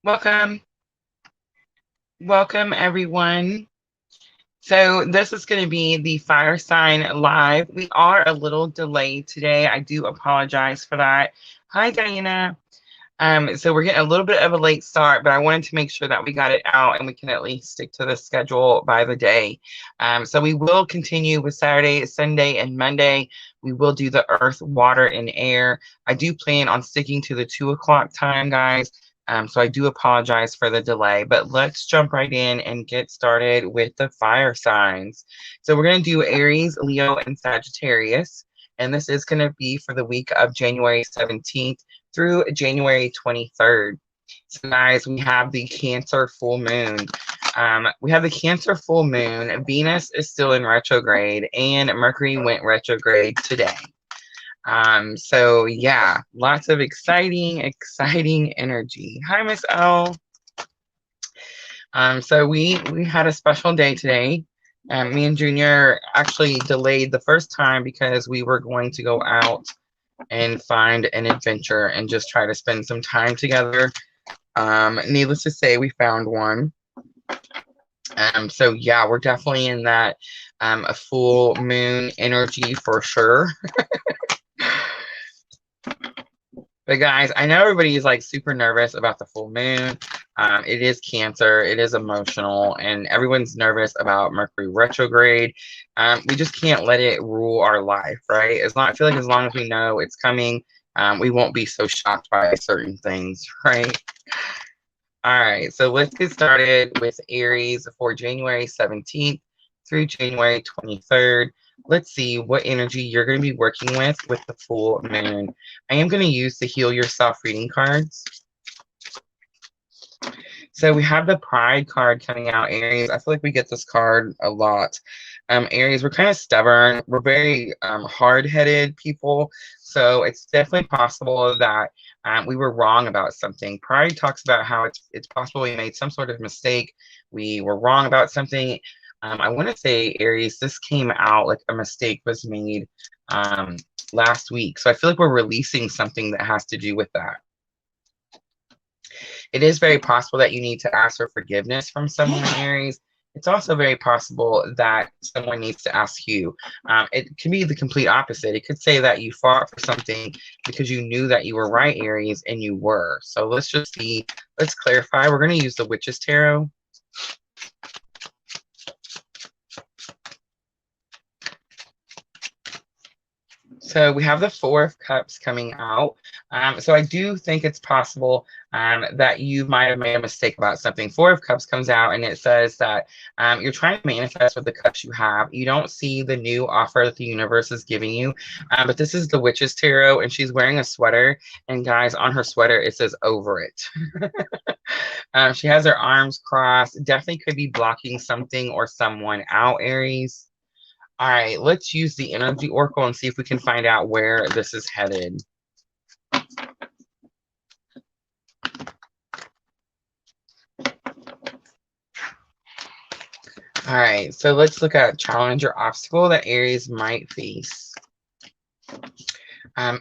Welcome, welcome everyone. So this is going to be the fire sign live. We are a little delayed today. I do apologize for that. Hi, Diana. So we're getting a little bit of a late start, but I wanted to make sure that we got it out and we can at least stick to the schedule by the day. So we will continue with Saturday, Sunday, and Monday. We will do the earth, water, and air. I do plan on sticking to the 2 o'clock time, guys. So I do apologize for the delay, but let's jump right in and get started with the fire signs. So we're going to do Aries, Leo, and Sagittarius. And this is going to be for the week of January 17th through January 23rd. So guys, we have the Cancer full moon. We have the Cancer full moon. Venus is still in retrograde and Mercury went retrograde today. So yeah, lots of exciting energy. Hi, Miss L. So we had a special day today. Me and Junior actually delayed the first time because we were going to go out and find an adventure and just try to spend some time together. Needless to say, we found one. So yeah, we're definitely in that a full moon energy for sure. But guys, I know everybody is like super nervous about the full moon. It is Cancer, it is emotional, and everyone's nervous about Mercury retrograde. We just can't let it rule our life, right? I feel like as long as we know it's coming, we won't be so shocked by certain things, right? All right, so let's get started with Aries for January 17th through January 23rd. Let's see what energy you're going to be working with the full moon. I am going to use the Heal Yourself reading cards. So we have the Pride card coming out, Aries. I feel like we get this card a lot. Aries, we're kind of stubborn. We're very hard-headed people. So it's definitely possible that we were wrong about something. Pride talks about how it's possible we made some sort of mistake. We were wrong about something. I want to say, Aries, this came out like a mistake was made last week. So I feel like we're releasing something that has to do with that. It is very possible that you need to ask for forgiveness from someone, Aries. It's also very possible that someone needs to ask you. It can be the complete opposite. It could say that you fought for something because you knew that you were right, Aries, and you were. So let's just see. Let's clarify. We're going to use the Witch's Tarot. So we have the Four of Cups coming out. So I do think it's possible that you might have made a mistake about something. Four of Cups comes out and it says that you're trying to manifest with the cups you have. You don't see the new offer that the universe is giving you. But this is the Witch's Tarot and she's wearing a sweater. And guys, on her sweater, it says over it. She has her arms crossed. Definitely could be blocking something or someone out, Aries. All right, let's use the energy oracle and see if we can find out where this is headed. All right, so let's look at challenge or obstacle that Aries might face.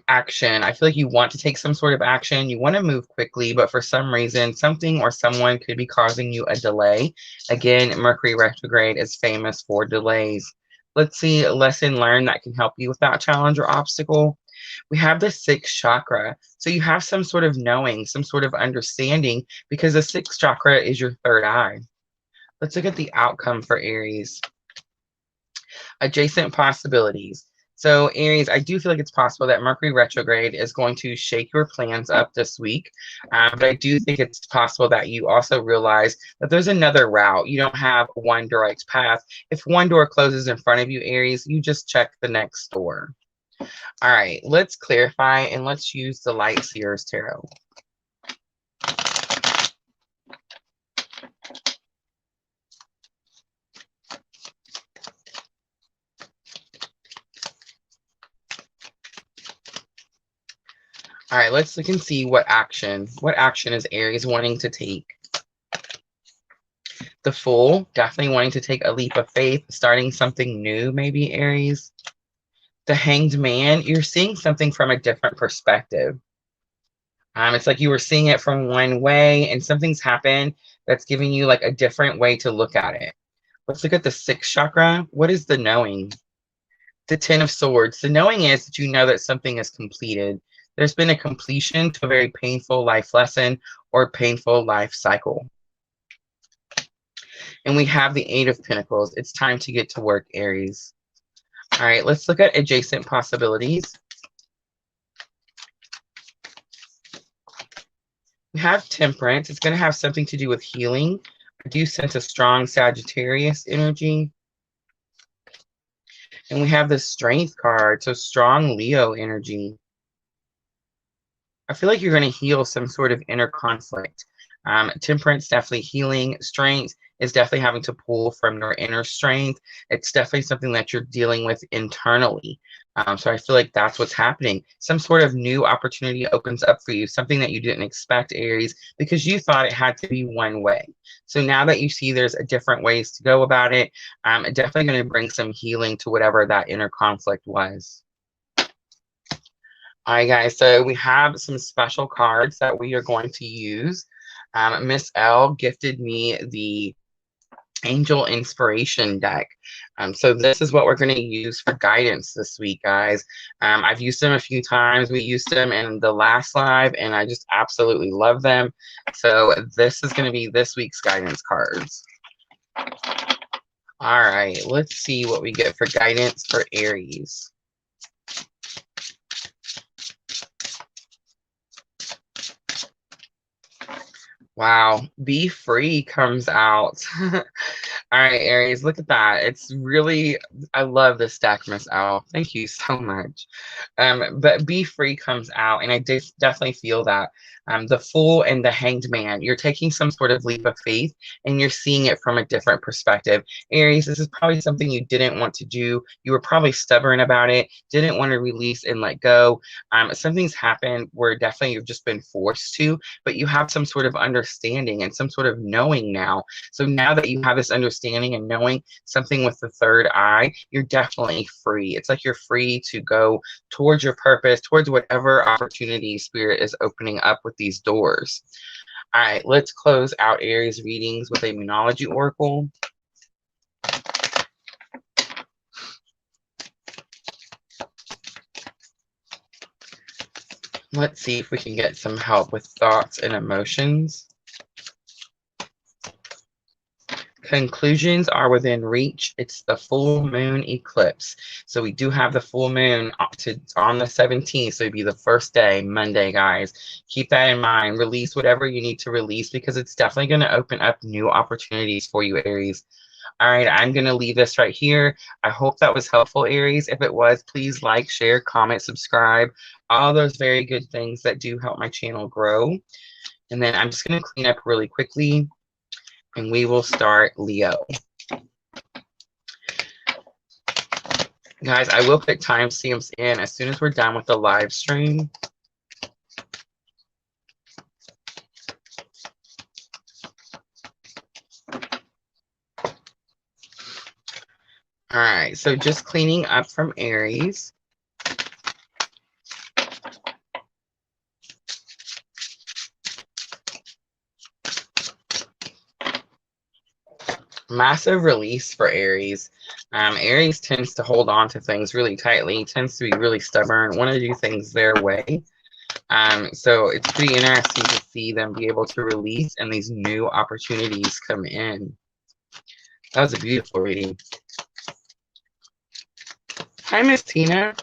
Action. I feel like you want to take some sort of action. You want to move quickly, but for some reason, something or someone could be causing you a delay. Again, Mercury retrograde is famous for delays. Let's see a lesson learned that can help you with that challenge or obstacle. We have the sixth chakra. So you have some sort of knowing, some sort of understanding, because the sixth chakra is your third eye. Let's look at the outcome for Aries. Adjacent possibilities. So Aries, I do feel like it's possible that Mercury retrograde is going to shake your plans up this week. But I do think it's possible that you also realize that there's another route. You don't have one direct path. If one door closes in front of you, Aries, you just check the next door. All right, let's clarify and let's use the Light Seers Tarot. All right, let's look and see what action is Aries wanting to take. The Fool, definitely wanting to take a leap of faith, starting something new, maybe, Aries. The Hanged Man, you're seeing something from a different perspective. It's like you were seeing it from one way and something's happened that's giving you like a different way to look at it. Let's look at the sixth chakra. What is the knowing? The Ten of Swords. The knowing is that you know that something is completed. There's been a completion to a very painful life lesson or painful life cycle. And we have the Eight of Pentacles. It's time to get to work, Aries. All right, let's look at adjacent possibilities. We have Temperance. It's going to have something to do with healing. I do sense a strong Sagittarius energy. And we have the Strength card, so strong Leo energy. I feel like you're going to heal some sort of inner conflict. Temperance, definitely healing. Strength is definitely having to pull from your inner strength. It's definitely something that you're dealing with internally. So I feel like that's what's happening. Some sort of new opportunity opens up for you, something that you didn't expect, Aries, because you thought it had to be one way. So now that you see there's a different ways to go about it, definitely going to bring some healing to whatever that inner conflict was. All right, guys, so we have some special cards that we are going to use. Miss L gifted me the Angel Inspiration deck. So this is what we're going to use for guidance this week, guys. I've used them a few times. We used them in the last live, and I just absolutely love them. So this is going to be this week's guidance cards. All right, let's see what we get for guidance for Aries. Wow, Be Free comes out. All right, Aries, look at that. It's really, I love this deck, Miss L. Thank you so much. But Be Free comes out, and I definitely feel that. The Fool and the Hanged Man, you're taking some sort of leap of faith, and you're seeing it from a different perspective. Aries, this is probably something you didn't want to do. You were probably stubborn about it, didn't want to release and let go. Something's happened where definitely you've just been forced to, but you have some sort of understanding and some sort of knowing now. So now that you have this understanding and knowing something with the third eye, you're definitely free. It's like you're free to go towards your purpose, towards whatever opportunity Spirit is opening up with these doors. All right, let's close out Aries readings with a Moonology Oracle. Let's see if we can get some help with thoughts and emotions. Conclusions are within reach. It's the full moon eclipse. So we do have the full moon on the 17th. So it'd be the first day, Monday, guys. Keep that in mind. Release whatever you need to release because it's definitely going to open up new opportunities for you, Aries. All right, I'm going to leave this right here. I hope that was helpful, Aries. If it was, please like, share, comment, subscribe. All those very good things that do help my channel grow. And then I'm just going to clean up really quickly. And we will start Leo. Guys, I will put timestamps in as soon as we're done with the live stream. All right, so just cleaning up from Aries. Massive release for Aries. Aries tends to hold on to things really tightly, tends to be really stubborn, want to do things their way. So it's pretty interesting to see them be able to release and these new opportunities come in. That was a beautiful reading. Hi, Miss Tina.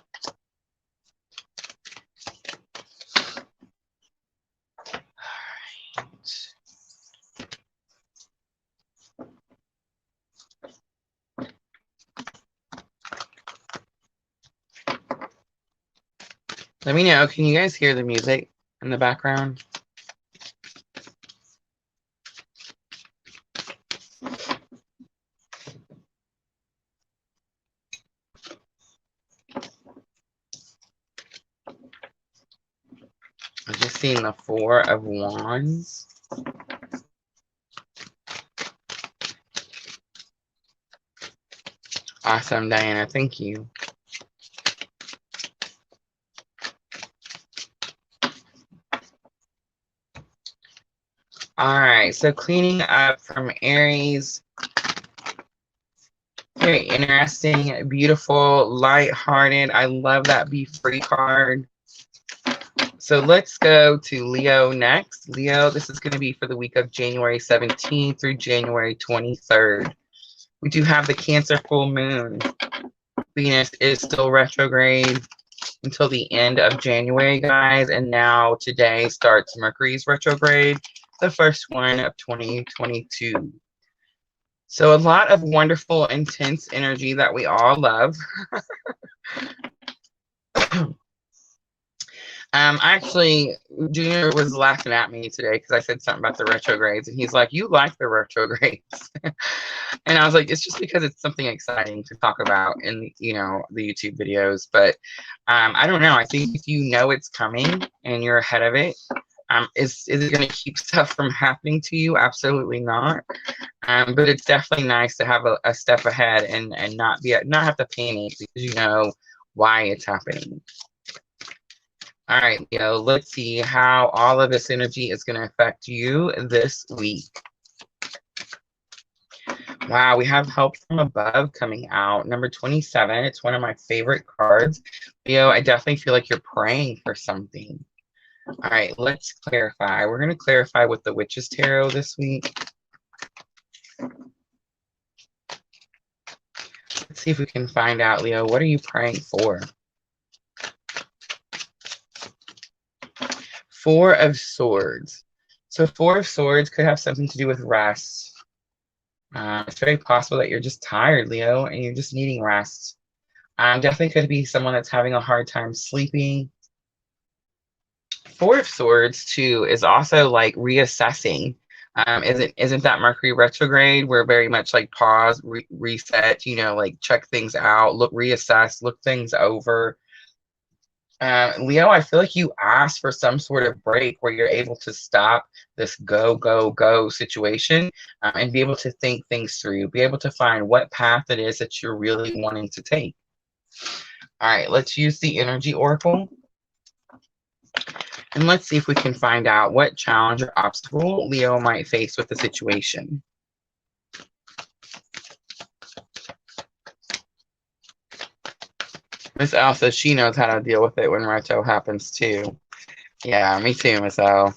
Let me know. Can you guys hear the music in the background? I've just seen the Four of Wands. Awesome, Diana. Thank you. All right, so cleaning up from Aries. Very interesting, beautiful, light-hearted. I love that Be Free card. So let's go to Leo next. Leo, this is going to be for the week of January 17th through January 23rd. We do have the Cancer full moon. Venus is still retrograde until the end of January, guys. And now today starts Mercury's retrograde, the first one of 2022. So a lot of wonderful, intense energy that we all love. Actually, Junior was laughing at me today because I said something about the retrogrades, and he's like, "You like the retrogrades?" And I was like, "It's just because it's something exciting to talk about in the YouTube videos." But I don't know. I think if you know it's coming and you're ahead of it, is it going to keep stuff from happening to you? Absolutely not. But it's definitely nice to have a step ahead and not have to panic because you know why it's happening. All right, Leo, let's see how all of this energy is going to affect you this week. Wow, we have Help from Above coming out. Number 27. It's one of my favorite cards. Leo, I definitely feel like you're praying for something. All right, let's clarify. We're going to clarify with the Witch's Tarot this week. Let's see if we can find out, Leo, what are you praying for? Four of Swords. So Four of Swords could have something to do with rest. It's very possible that you're just tired, Leo, and you're just needing rest. Definitely could be someone that's having a hard time sleeping. Four of Swords, too, is also like reassessing. Isn't that Mercury retrograde? We're very much like pause, reset, like check things out, reassess, look things over. Leo, I feel like you asked for some sort of break where you're able to stop this go, go, go situation and be able to think things through, be able to find what path it is that you're really wanting to take. All right, let's use the Energy Oracle. And let's see if we can find out what challenge or obstacle Leo might face with the situation. Miss L says she knows how to deal with it when retro happens too. Yeah, me too, Miss L.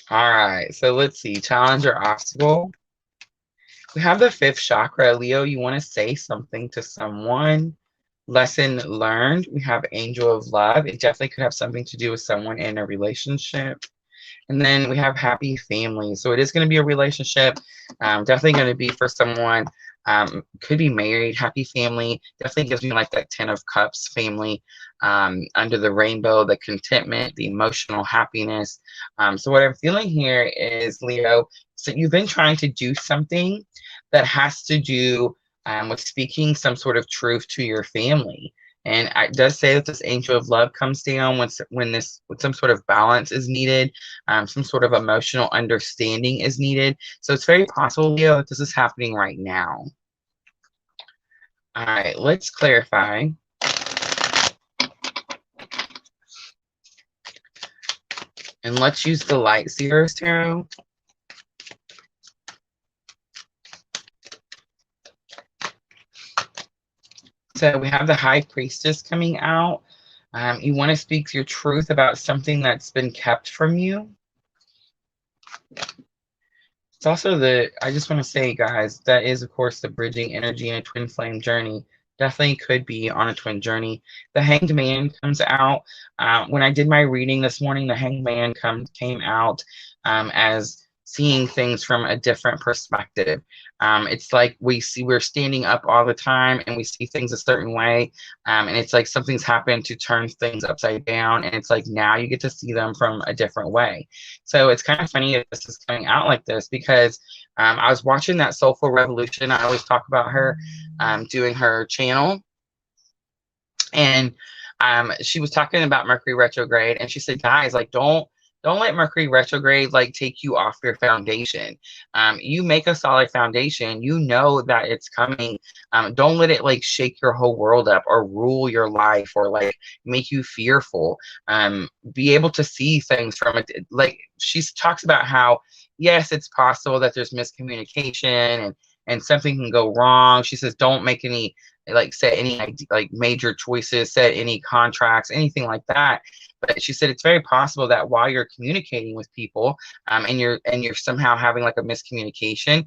All right, so let's see. Challenge or obstacle. We have the fifth chakra. Leo, you want to say something to someone. Lesson learned. We have Angel of Love. It definitely could have something to do with someone in a relationship. And then we have Happy Family. So it is going to be a relationship. Definitely going to be for someone. Could be married. Happy Family definitely gives me like that 10 of Cups family, under the rainbow, the contentment, the emotional happiness. So what I'm feeling here is, Leo, so you've been trying to do something that has to do with speaking some sort of truth to your family. And it does say that this Angel of Love comes down when some sort of balance is needed, some sort of emotional understanding is needed. So it's very possible, Leo, that this is happening right now. All right, let's clarify. And let's use the Light Seers Tarot. So we have the High Priestess coming out. You want to speak your truth about something that's been kept from you. It's also I just want to say, guys, that is, of course, the bridging energy in a twin flame journey. Definitely could be on a twin journey. The Hanged Man comes out. When I did my reading this morning, the Hanged Man came out as seeing things from a different perspective. It's like we're standing up all the time and we see things a certain way, and it's like something's happened to turn things upside down, and it's like now you get to see them from a different way. So it's kind of funny that this is coming out like this, because I was watching that Soulful Revolution. I always talk about her doing her channel, and she was talking about Mercury retrograde, and she said, guys, like, don't don't let Mercury retrograde like take you off your foundation. You make a solid foundation. You know that it's coming. Don't let it like shake your whole world up or rule your life or like make you fearful. Be able to see things from it. Like she talks about how yes, it's possible that there's miscommunication and something can go wrong. She says don't make any like set any like major choices, set any contracts, anything like that. But she said it's very possible that while you're communicating with people, and you're somehow having like a miscommunication,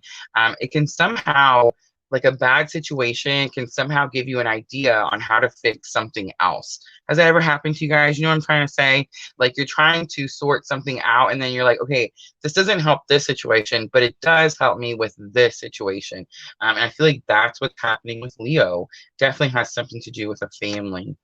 it can somehow like a bad situation can somehow give you an idea on how to fix something else. Has that ever happened to you guys? You know what I'm trying to say? Like you're trying to sort something out, and then you're like, okay, this doesn't help this situation, but it does help me with this situation. And I feel like that's what's happening with Leo. Definitely has something to do with a family.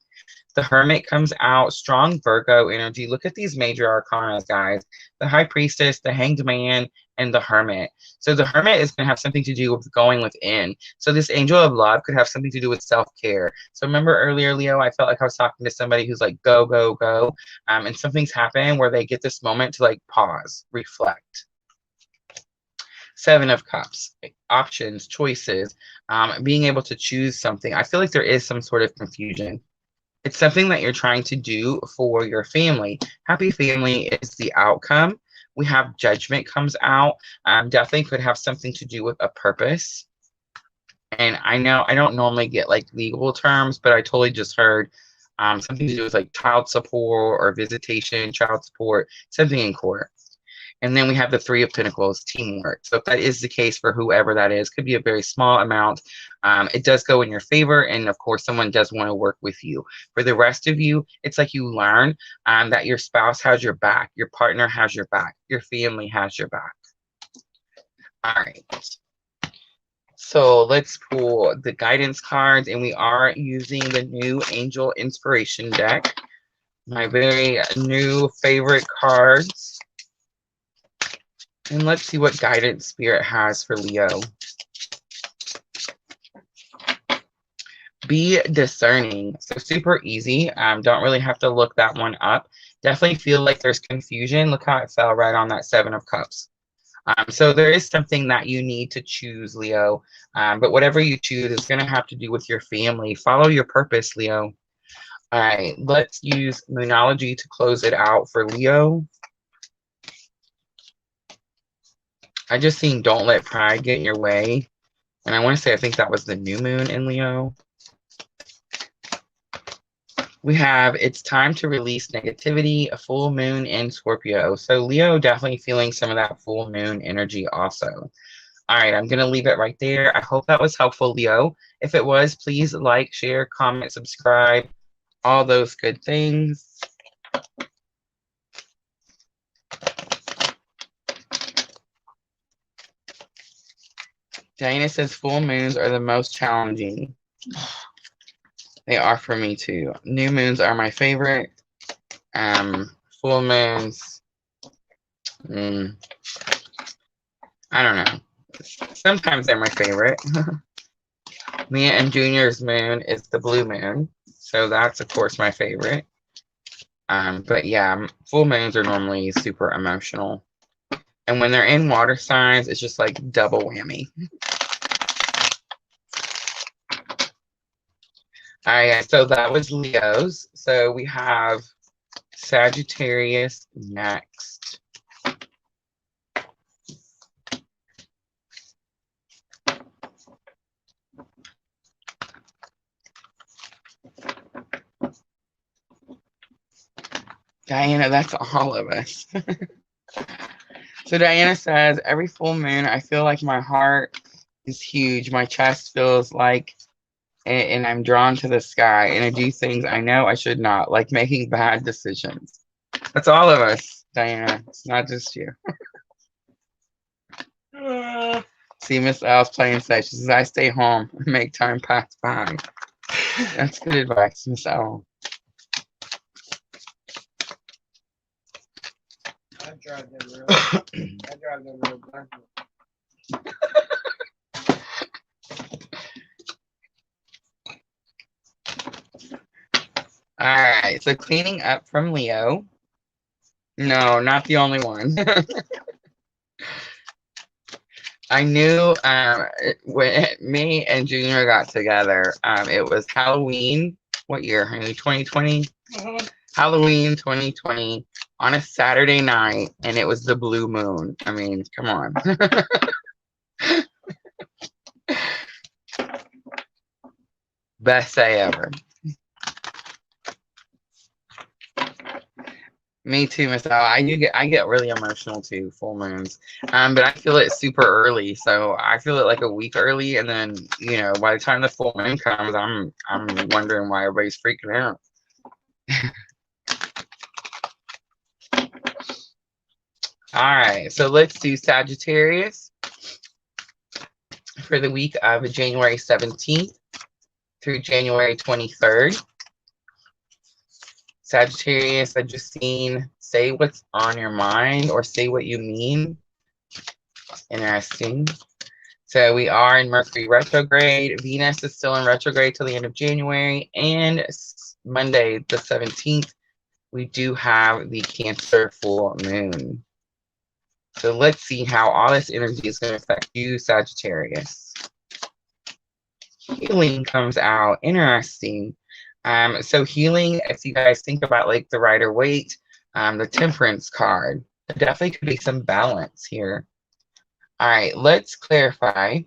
The Hermit comes out, strong Virgo energy. Look at these major arcana, guys. The High Priestess, the Hanged Man, and the Hermit. So the Hermit is going to have something to do with going within. So this Angel of Love could have something to do with self-care. So remember earlier, Leo, I felt like I was talking to somebody who's like, go, go, go. And something's happening where they get this moment to like pause, reflect. Seven of Cups, options, choices, being able to choose something. I feel like there is some sort of confusion. It's something that you're trying to do for your family. Happy family is the outcome. We have Judgment comes out. Definitely could have something to do with a purpose. And I know I don't normally get like legal terms, but I totally just heard something to do with like child support or visitation, child support, something in court. And then we have the Three of Pentacles, teamwork. So if that is the case for whoever that is, could be a very small amount. It does go in your favor. And of course, someone does want to work with you. For the rest of you, it's like you learn that your spouse has your back, your partner has your back, your family has your back. All right. So let's pull the guidance cards. And we are using the new Angel Inspiration deck. My very new favorite cards. And let's see what guidance Spirit has for Leo. Be discerning. So super easy. Don't really have to look that one up. Definitely feel like there's confusion. Look how it fell right on that Seven of Cups. So there is something that you need to choose, Leo. But whatever you choose is going to have to do with your family. Follow your purpose, Leo. All right, let's use Moonology to close it out for Leo. I just seen Don't Let Pride Get in Your Way. And I want to say I think that was the new moon in Leo. We have It's Time to Release Negativity, a full moon in Scorpio. So Leo definitely feeling some of that full moon energy also. All right, I'm going to leave it right there. I hope that was helpful, Leo. If it was, please like, share, comment, subscribe, all those good things. Diana says full moons are the most challenging. They are for me too. New moons are my favorite. Full moons, I don't know. Sometimes they're my favorite. Mia and Junior's moon is the blue moon. So that's, of course, my favorite. But yeah, full moons are normally super emotional. And when they're in water signs, it's just like double whammy. All right, so that was Leo's. So we have Sagittarius next. Diana, that's all of us. So Diana says, every full moon, I feel like my heart is huge. My chest feels like, and I'm drawn to the sky. And I do things I know I should not, like making bad decisions. That's all of us, Diana. It's not just you. See, Miss L's playing safe. She says, I stay home and make time pass by. That's good advice, Miss L. I drive them real backwards. All right, so cleaning up from Leo. No, not the only one. I knew when me and Junior got together, it was Halloween. What year, honey? 2020? Halloween 2020 on a Saturday night, and it was the blue moon. I mean, come on. Best day ever. Me too, Miss Al. I get really emotional too, full moons. But I feel it super early, so I feel it like a week early, and then by the time the full moon comes, I'm wondering why everybody's freaking out. All right, so let's do Sagittarius for the week of January 17th through January 23rd. Sagittarius, I just seen say what's on your mind or say what you mean. Interesting. So we are in Mercury retrograde. Venus is still in retrograde till the end of January. And Monday, the 17th, we do have the Cancer full moon. So let's see how all this energy is going to affect you, Sagittarius. Healing comes out. Interesting. So healing, if you guys think about like the Rider-Waite, the Temperance card, there definitely could be some balance here. All right, let's clarify.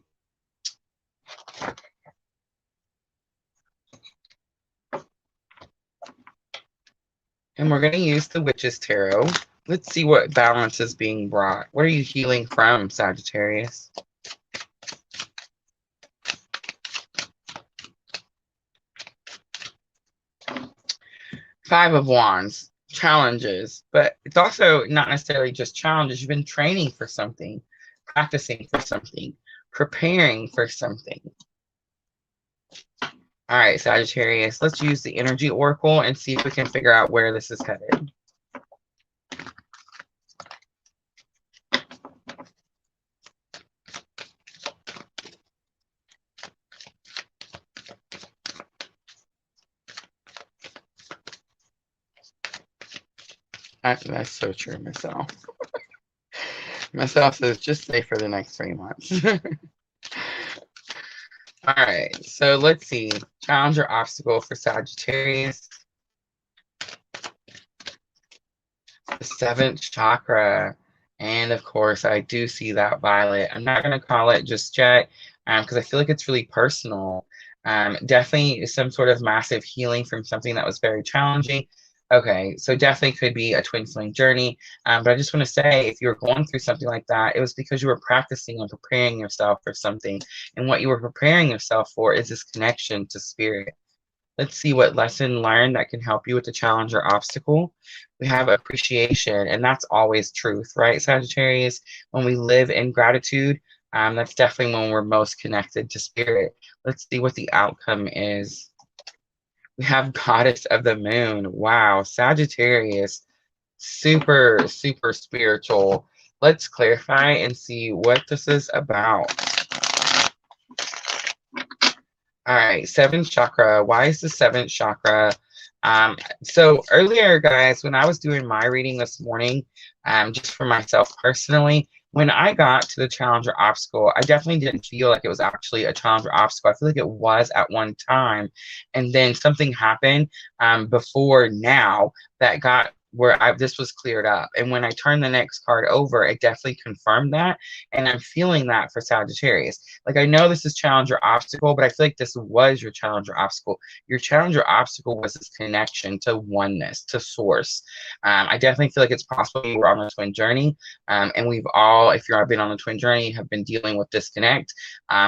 And we're going to use the Witch's Tarot. Let's see what balance is being brought. What are you healing from, Sagittarius? Five of Wands, challenges, but it's also not necessarily just challenges. You've been training for something, practicing for something, preparing for something. All right, Sagittarius, let's use the energy oracle and see if we can figure out where this is headed. That's so true, myself. Myself says just stay for the next 3 months. All right, so let's see. Challenge or obstacle for Sagittarius. The 7th chakra. And of course, I do see that violet. I'm not going to call it just yet because I feel like it's really personal. Definitely some sort of massive healing from something that was very challenging. Okay, so definitely could be a twin flame journey. But I just want to say, if you're going through something like that, it was because you were practicing and preparing yourself for something. And what you were preparing yourself for is this connection to spirit. Let's see what lesson learned that can help you with the challenge or obstacle. We have appreciation, and that's always truth, right, Sagittarius? When we live in gratitude, that's definitely when we're most connected to spirit. Let's see what the outcome is. We have Goddess of the Moon. Wow, Sagittarius, super, super spiritual. Let's clarify and see what this is about. All right, 7th chakra. Why is the 7th chakra? So earlier, guys, when I was doing my reading this morning, just for myself personally, when I got to the challenge or obstacle, I definitely didn't feel like it was actually a challenge or obstacle. I feel like it was at one time. And then something happened before now that got where this was cleared up. And when I turned the next card over, it definitely confirmed that. And I'm feeling that for Sagittarius. Like, I know this is challenge or obstacle, but I feel like this was your challenge or obstacle. Your challenge or obstacle was this connection to oneness, to source. I definitely feel like it's possible you were on a twin journey. And we've all, if you've been on the twin journey, have been dealing with disconnect.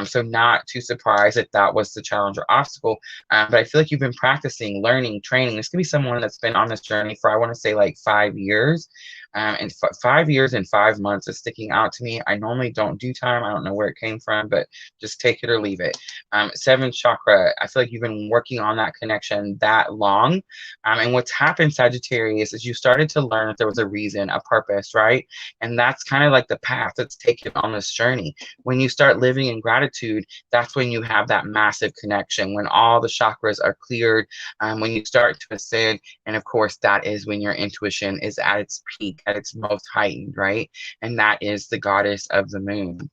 So not too surprised that that was the challenge or obstacle. But I feel like you've been practicing, learning, training. This could be someone that's been on this journey for, I want to say, like 5 years. And 5 years and 5 months is sticking out to me. I normally don't do time. I don't know where it came from, but just take it or leave it. 7th chakra, I feel like you've been working on that connection that long. And what's happened, Sagittarius, is you started to learn that there was a reason, a purpose, right? And that's kind of like the path that's taken on this journey. When you start living in gratitude, that's when you have that massive connection, when all the chakras are cleared, when you start to ascend. And of course, that is when your intuition is at its peak, at its most heightened, right? And that is the goddess of the moon.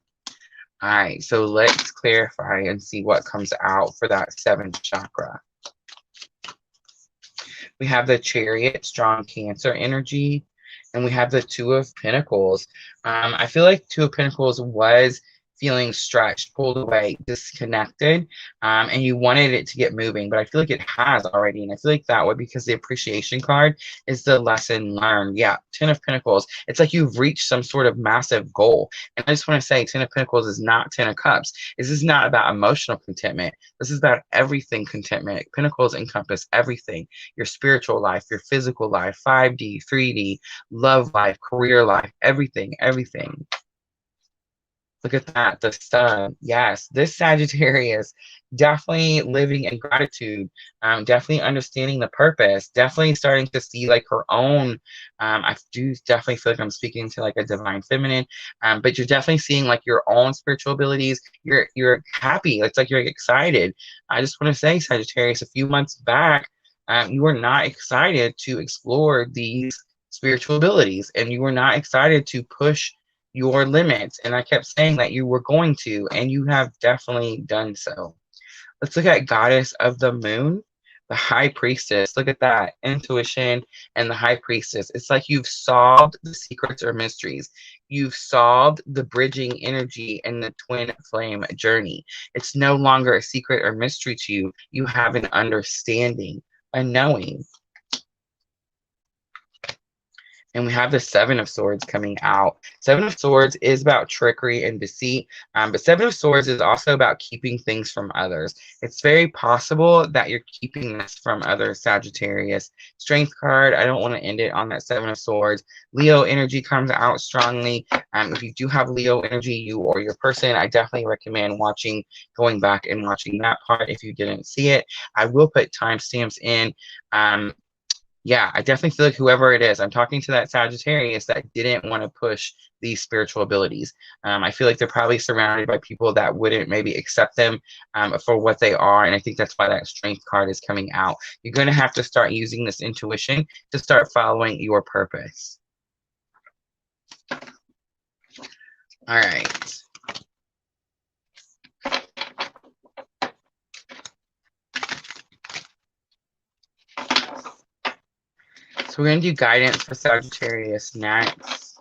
All right, so let's clarify and see what comes out for that 7th chakra. We have the Chariot, strong Cancer energy, and we have the 2 of Pentacles. I feel like 2 of Pentacles was feeling stretched, pulled away, disconnected, and you wanted it to get moving, but I feel like it has already, and I feel like that would, because the appreciation card is the lesson learned. Yeah, 10 of Pentacles. It's like you've reached some sort of massive goal, and I just want to say 10 of Pentacles is not 10 of Cups. This is not about emotional contentment. This is about everything contentment. Pentacles encompass everything: your spiritual life, your physical life, 5D, 3D, love life, career life, everything, everything. Look at that, the sun. Yes, this Sagittarius definitely living in gratitude, definitely understanding the purpose, definitely starting to see like her own. I do definitely feel like I'm speaking to like a divine feminine, but you're definitely seeing like your own spiritual abilities. You're happy. It's like you're excited. I just want to say, Sagittarius, a few months back, you were not excited to explore these spiritual abilities, and you were not excited to push your limits. And I kept saying that you were going to, and you have definitely done so. Let's look at goddess of the moon, the high priestess. Look at that, intuition and the high priestess. It's like you've solved the secrets or mysteries. You've solved the bridging energy and the twin flame journey. It's no longer a secret or mystery to you. You have an understanding, a knowing. And we have the 7 of Swords coming out. 7 of Swords is about trickery and deceit, but 7 of Swords is also about keeping things from others. It's very possible that you're keeping this from others, Sagittarius. Strength card, I don't want to end it on that 7 of Swords. Leo energy comes out strongly. If you do have Leo energy, you or your person, I definitely recommend going back and watching that part if you didn't see it. I will put timestamps in. Yeah, I definitely feel like whoever it is, I'm talking to that Sagittarius that didn't want to push these spiritual abilities. I feel like they're probably surrounded by people that wouldn't maybe accept them for what they are. And I think that's why that strength card is coming out. You're going to have to start using this intuition to start following your purpose. All right. So we're going to do guidance for Sagittarius next.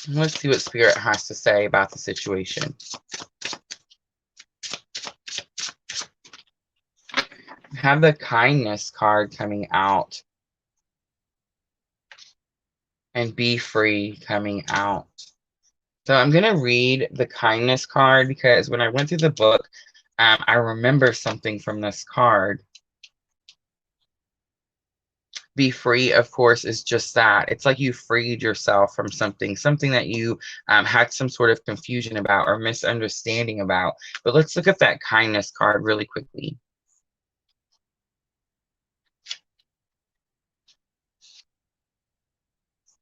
Let's see what Spirit has to say about the situation. We have the kindness card coming out. And be free coming out. So I'm going to read the kindness card because when I went through the book, I remember something from this card. Be free, of course, is just that. It's like you freed yourself from something that you had some sort of confusion about or misunderstanding about. But let's look at that kindness card really quickly.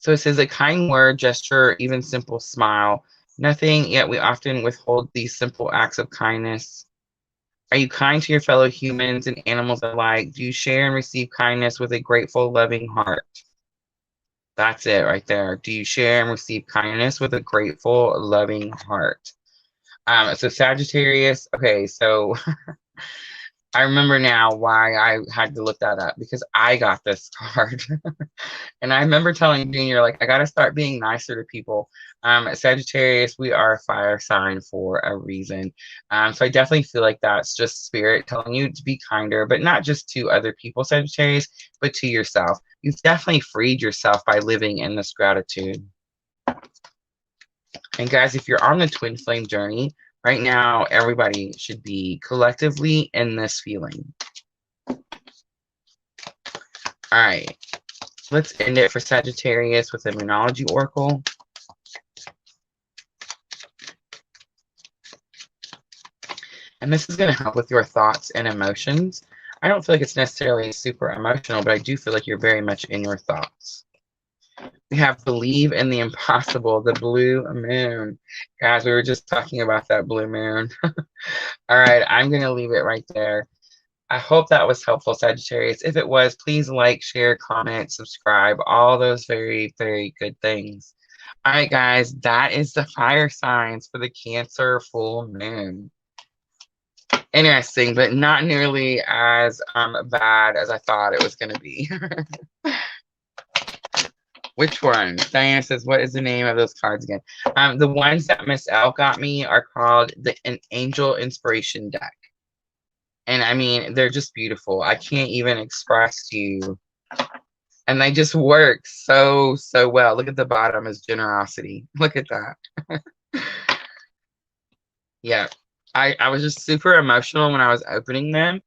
So it says a kind word, gesture, even simple smile. Nothing, yet we often withhold these simple acts of kindness. Are you kind to your fellow humans and animals alike? Do you share and receive kindness with a grateful, loving heart? That's it right there. Do you share and receive kindness with a grateful, loving heart? So Sagittarius, okay, so I remember now why I had to look that up, because I got this card. And I remember telling Junior, like, I got to start being nicer to people. Sagittarius, we are a fire sign for a reason. So I definitely feel like that's just Spirit telling you to be kinder, but not just to other people, Sagittarius, but to yourself. You've definitely freed yourself by living in this gratitude. And guys, if you're on the twin flame journey, Right now, everybody should be collectively in this feeling. All right. Let's end it for Sagittarius with a Moonology Oracle. And this is going to help with your thoughts and emotions. I don't feel like it's necessarily super emotional, but I do feel like you're very much in your thoughts. We have believe in the impossible, the blue moon. Guys, we were just talking about that blue moon. All right, I'm going to leave it right there. I hope that was helpful, Sagittarius. If it was, please like, share, comment, subscribe, all those very, very good things. All right, guys, that is the fire signs for the Cancer full moon. Interesting, but not nearly as bad as I thought it was going to be. Which one? Diana says, what is the name of those cards again? The ones that Miss L got me are called an Angel Inspiration deck. And I mean, they're just beautiful. I can't even express to you. And they just work so, so well. Look at the bottom is generosity. Look at that. Yeah. I was just super emotional when I was opening them.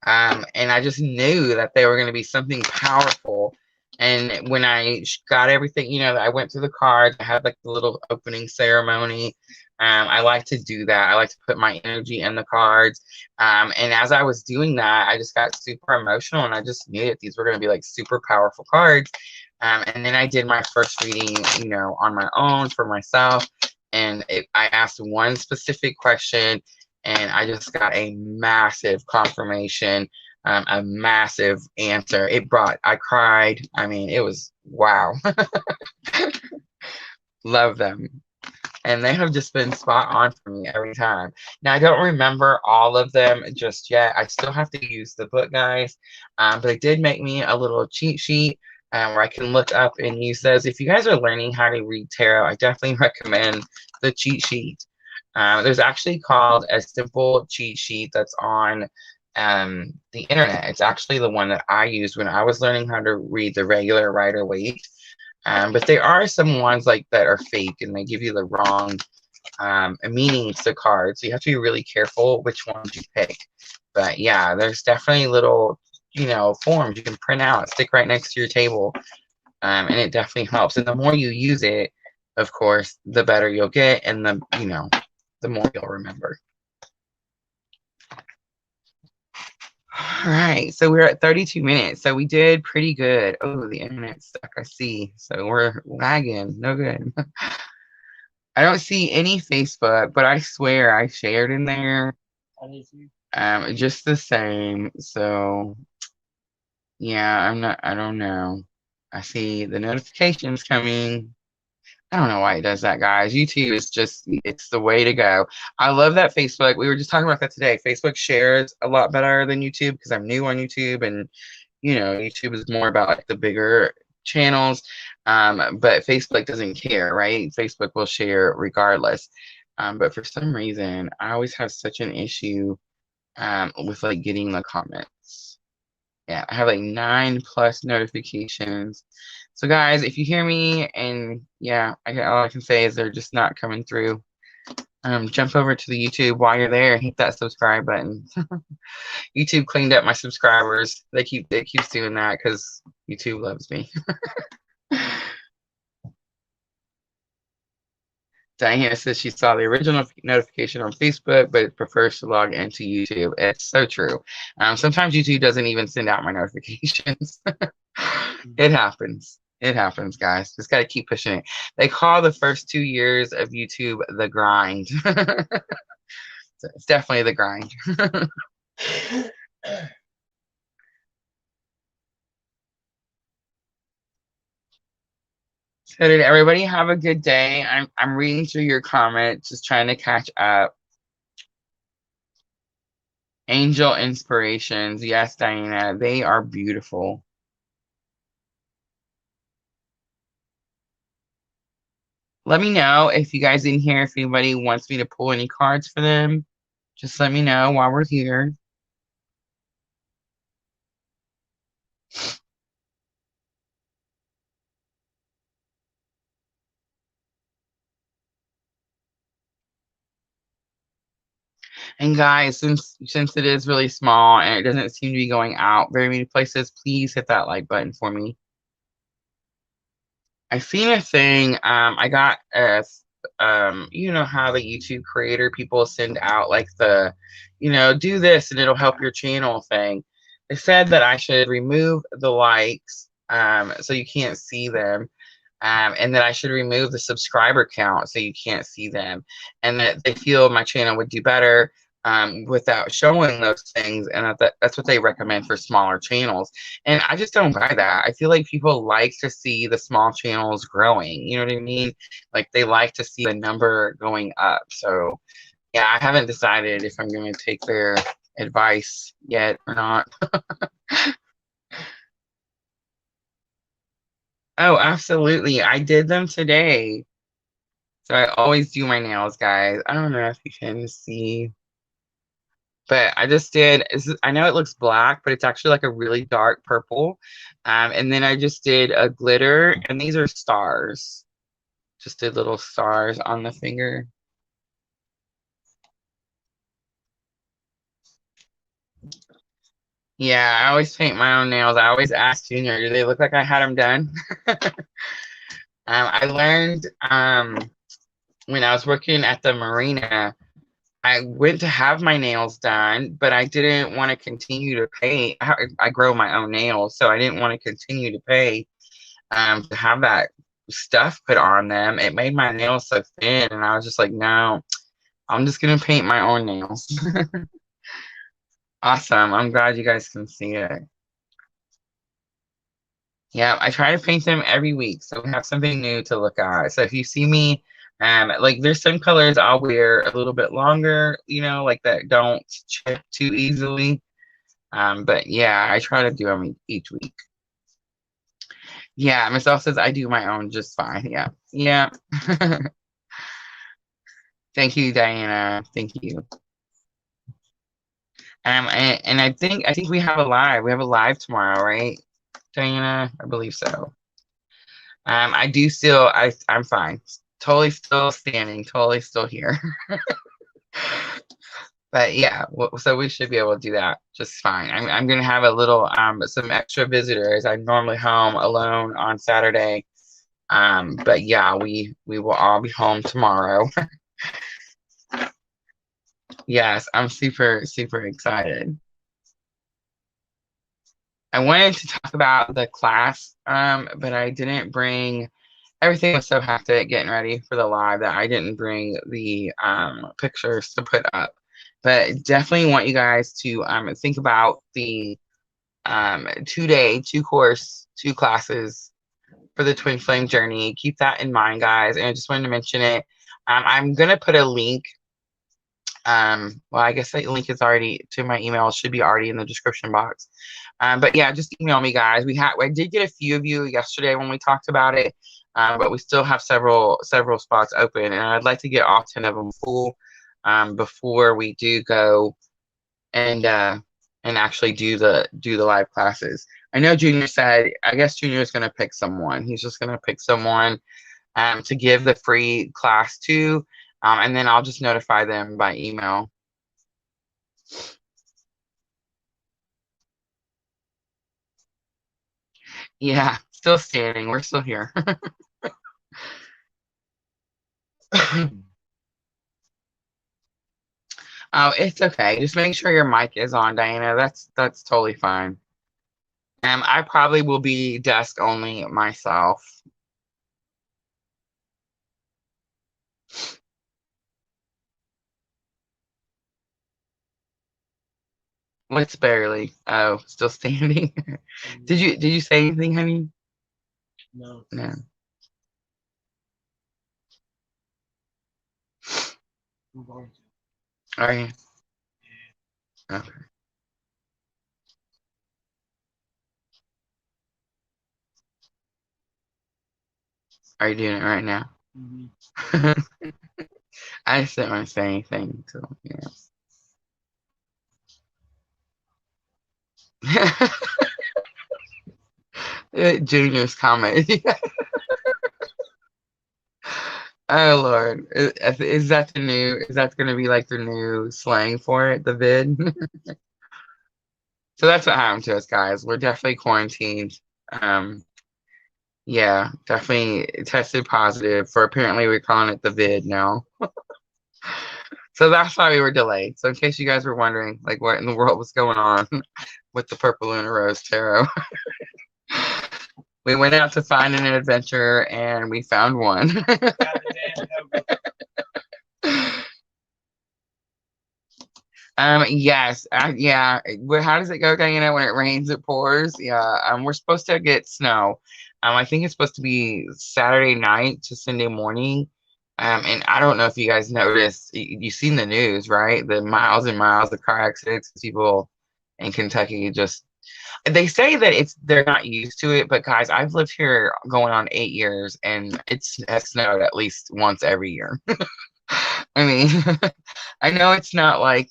And I just knew that they were going to be something powerful. And when I got everything, you know, I went through the cards, I had like the little opening ceremony. I like to do that. I like to put my energy in the cards. And as I was doing that, I just got super emotional and I just knew that these were going to be like super powerful cards. And then I did my first reading, you know, on my own for myself. And I asked one specific question and I just got a massive confirmation, a massive answer. I cried. I mean, it was wow. Love them. And they have just been spot on for me every time. Now, I don't remember all of them just yet. I still have to use the book, guys. But it did make me a little cheat sheet where I can look up and use those. If you guys are learning how to read tarot, I definitely recommend the cheat sheet. There's actually called a simple cheat sheet that's on the internet. It's actually the one that I used when I was learning how to read the regular Rider-Waite. But there are some ones like that are fake and they give you the wrong meanings to cards. So you have to be really careful which ones you pick. But yeah, there's definitely little, you know, forms you can print out, stick right next to your table. And it definitely helps. And the more you use it, of course, the better you'll get and the, you know, the more you'll remember. All right, so we're at 32 minutes. So we did pretty good. Oh, the internet's stuck, I see. So we're lagging. No good. I don't see any Facebook, but I swear I shared in there. Just the same. So yeah, I don't know. I see the notifications coming. I don't know why it does that, guys. YouTube is just, it's the way to go. I love that Facebook. We were just talking about that today. Facebook shares a lot better than YouTube because I'm new on YouTube and, you know, YouTube is more about like the bigger channels. But Facebook doesn't care, right? Facebook will share regardless. But for some reason, I always have such an issue with like getting the comments. Yeah, I have like 9+ notifications. So guys, if you hear me and yeah, all I can say is they're just not coming through. Jump over to the YouTube while you're there, hit that subscribe button. YouTube cleaned up my subscribers. They keep doing that because YouTube loves me. Diana says she saw the original notification on Facebook, but prefers to log into YouTube. It's so true. Sometimes YouTube doesn't even send out my notifications. It happens. It happens, guys. Just got to keep pushing it. They call the first 2 years of YouTube the grind. So it's definitely the grind. So did everybody have a good day? I'm reading through your comments, just trying to catch up. Angel inspirations. Yes, Diana, they are beautiful. Let me know if you guys in here, if anybody wants me to pull any cards for them. Just let me know while we're here. And guys, since it is really small and it doesn't seem to be going out very many places, please hit that like button for me. I seen a thing. I got a, you know how the YouTube creator people send out like the, do this and it'll help your channel thing. They said that I should remove the likes, so you can't see them, and that I should remove the subscriber count so you can't see them, and that they feel my channel would do better without showing those things, and that's what they recommend for smaller channels. And I just don't buy that. I feel like people like to see the small channels growing. You know what I mean? Like they like to see the number going up. So yeah, I haven't decided if I'm going to take their advice yet or not. Oh, absolutely. I did them today. So I always do my nails, guys. I don't know if you can see, but I just did. I know it looks black, but it's actually like a really dark purple. And then I just did a glitter, and these are stars. Just did little stars on the finger. Yeah, I always paint my own nails. I always ask Junior, do they look like I had them done? I learned when I was working at the marina, I went to have my nails done, but I didn't want to continue to pay. I grow my own nails, so I didn't want to continue to pay to have that stuff put on them. It made my nails so thin, and I was just like, no, I'm just gonna paint my own nails. Awesome. I'm glad you guys can see it. Yeah, I try to paint them every week, so we have something new to look at. So if you see me, like there's some colors I'll wear a little bit longer, like that don't chip too easily. But yeah, I try to do them each week. Yeah, Miss L says I do my own just fine. Yeah, yeah. Thank you, Diana. Thank you. And I think we have a live. We have a live tomorrow, right, Diana? I believe so. I do still. I'm fine. Totally still standing. Totally still here. But yeah, so we should be able to do that just fine. I'm gonna have a little some extra visitors. I'm normally home alone on Saturday. But yeah, we will all be home tomorrow. Yes, I'm super, super excited. I wanted to talk about the class, but I didn't bring everything was so hectic getting ready for the live that I didn't bring the pictures to put up. But definitely want you guys to think about the 2-day, 2-course, 2 classes for the Twin Flame Journey. Keep that in mind, guys. And I just wanted to mention it. I'm going to put a link. Well, I guess that link is already to my email. It should be already in the description box. But yeah, just email me, guys. I did get a few of you yesterday when we talked about it, but we still have several spots open, and I'd like to get all 10 of them full before we do go and actually do the live classes. I know Junior said. I guess Junior is going to pick someone. He's just going to pick someone to give the free class to, and then I'll just notify them by email. Yeah, still standing. We're still here. Oh, it's okay. Just make sure your mic is on, Diana. That's totally fine. I probably will be desk only myself. What's barely? Oh, still standing. Did you say anything, honey? No. No. I'm going to. Are you? Okay. Are you doing it right now? Mm-hmm. I just didn't want to say anything, so yeah. Junior's comment. Oh Lord, is that the new? Is that going to be like the new slang for it? The vid. So that's what happened to us, guys. We're definitely quarantined. Um, yeah, definitely tested positive for apparently we're calling it the vid now. So that's why we were delayed. So in case you guys were wondering, like what in the world was going on with the Purple LunaRose tarot, we went out to find an adventure and we found one. Yes, yeah. How does it go, Diana? When it rains, it pours. Yeah. We're supposed to get snow. I think it's supposed to be Saturday night to Sunday morning. And I don't know if you guys noticed. You've seen the news, right? The miles and miles of car accidents. People in Kentucky just. They say that they're not used to it, but guys, I've lived here going on 8 years, and it's has snowed at least once every year. I mean, I know it's not like,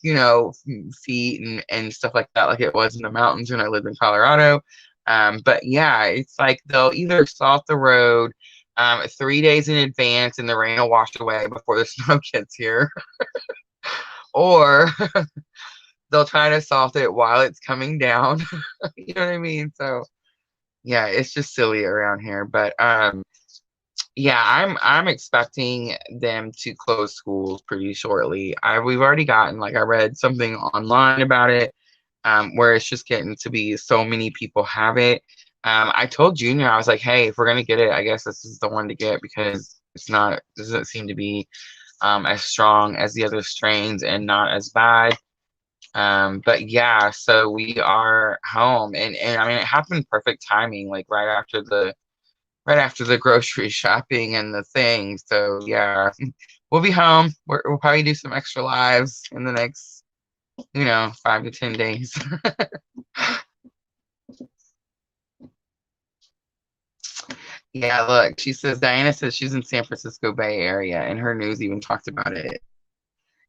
feet and stuff like that, like it was in the mountains when I lived in Colorado. But yeah, it's like they'll either salt the road 3 days in advance and the rain will wash away before the snow gets here, or they'll try to salt it while it's coming down. You know what I mean? So yeah, it's just silly around here. But yeah, I'm expecting them to close schools pretty shortly. We've already gotten, like, I read something online about it, where it's just getting to be so many people have it. I told Junior, I was like, hey, if we're gonna get it, I guess this is the one to get because doesn't seem to be as strong as the other strains and not as bad. But yeah, so we are home, and I mean it happened perfect timing, like right after the grocery shopping and the thing. So yeah, we'll be home. We'll probably do some extra lives in the next, 5 to 10 days. Yeah, look, Diana says she's in San Francisco Bay Area, and her news even talked about it.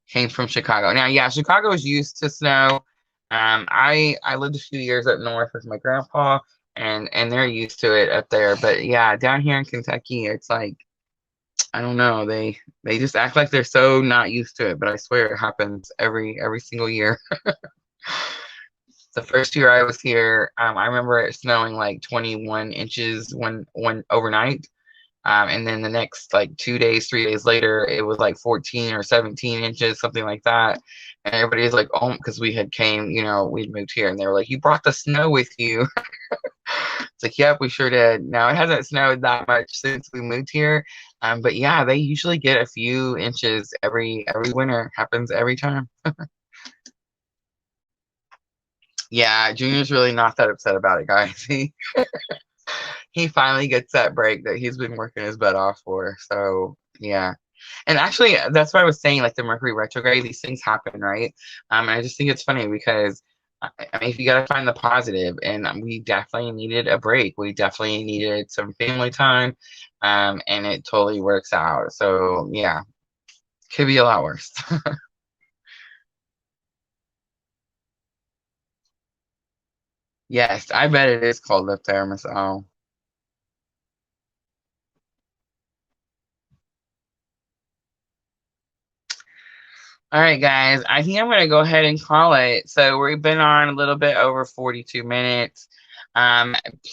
Came from Chicago. Now, yeah, Chicago is used to snow. I lived a few years up north with my grandpa, and they're used to it up there. But yeah, down here in Kentucky, it's like I don't know. They just act like they're so not used to it, but I swear it happens every single year. The first year I was here, I remember it snowing like 21 inches when overnight. And then the next like 2 days, 3 days later, it was like 14 or 17 inches, something like that. And everybody's like, oh, because we had came, we'd moved here, and they were like, you brought the snow with you. It's like, yep, we sure did. Now it hasn't snowed that much since we moved here, but yeah, they usually get a few inches every winter. Happens every time. Yeah, Junior's really not that upset about it, guys. He finally gets that break that he's been working his butt off for. So yeah. And actually, that's what I was saying, like the Mercury retrograde, these things happen, right? And I just think it's funny because I mean, if you got to find the positive, and we definitely needed a break. We definitely needed some family time, and it totally works out. So yeah, could be a lot worse. Yes, I bet it is cold up there, Miss O. All right, guys, I think I'm going to go ahead and call it. So we've been on a little bit over 42 minutes.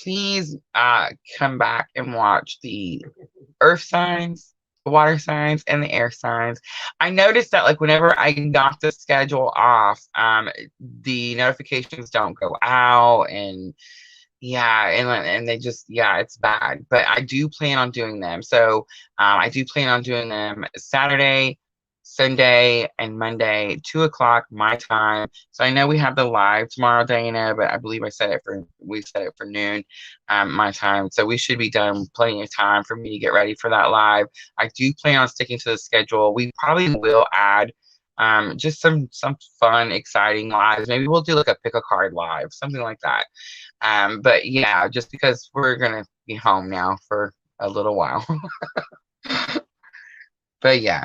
Please come back and watch the earth signs, the water signs, and the air signs. I noticed that like whenever I knock the schedule off, the notifications don't go out, and yeah, and they just it's bad. But I do plan on doing them. So I do plan on doing them Saturday, Sunday, and Monday, 2 o'clock my time. So I know we have the live tomorrow, Diana, but I believe we set it for noon my time. So we should be done plenty of time for me to get ready for that live. I do plan on sticking to the schedule. We probably will add just some fun, exciting lives. Maybe we'll do like a pick a card live, something like that. But yeah, just because we're gonna be home now for a little while. But yeah.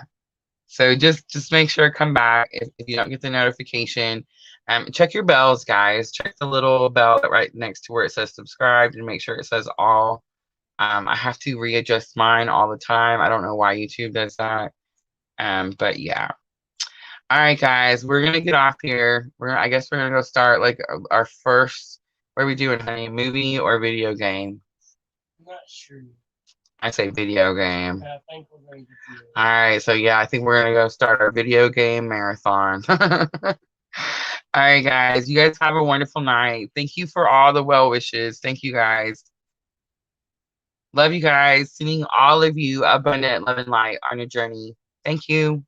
So just make sure to come back if you don't get the notification. Check your bells, guys. Check the little bell right next to where it says subscribe and make sure it says all. I have to readjust mine all the time. I don't know why YouTube does that. But yeah. All right, guys, we're gonna get off here. I guess we're gonna go start like our first. What are we doing, honey? Movie or video game? I'm not sure. I say video game. But I think we're going to do it. All right, so yeah, I think we're gonna go start our video game marathon. All right, guys, you guys have a wonderful night. Thank you for all the well wishes. Thank you, guys. Love you guys. Sending all of you abundant love and light on your journey. Thank you.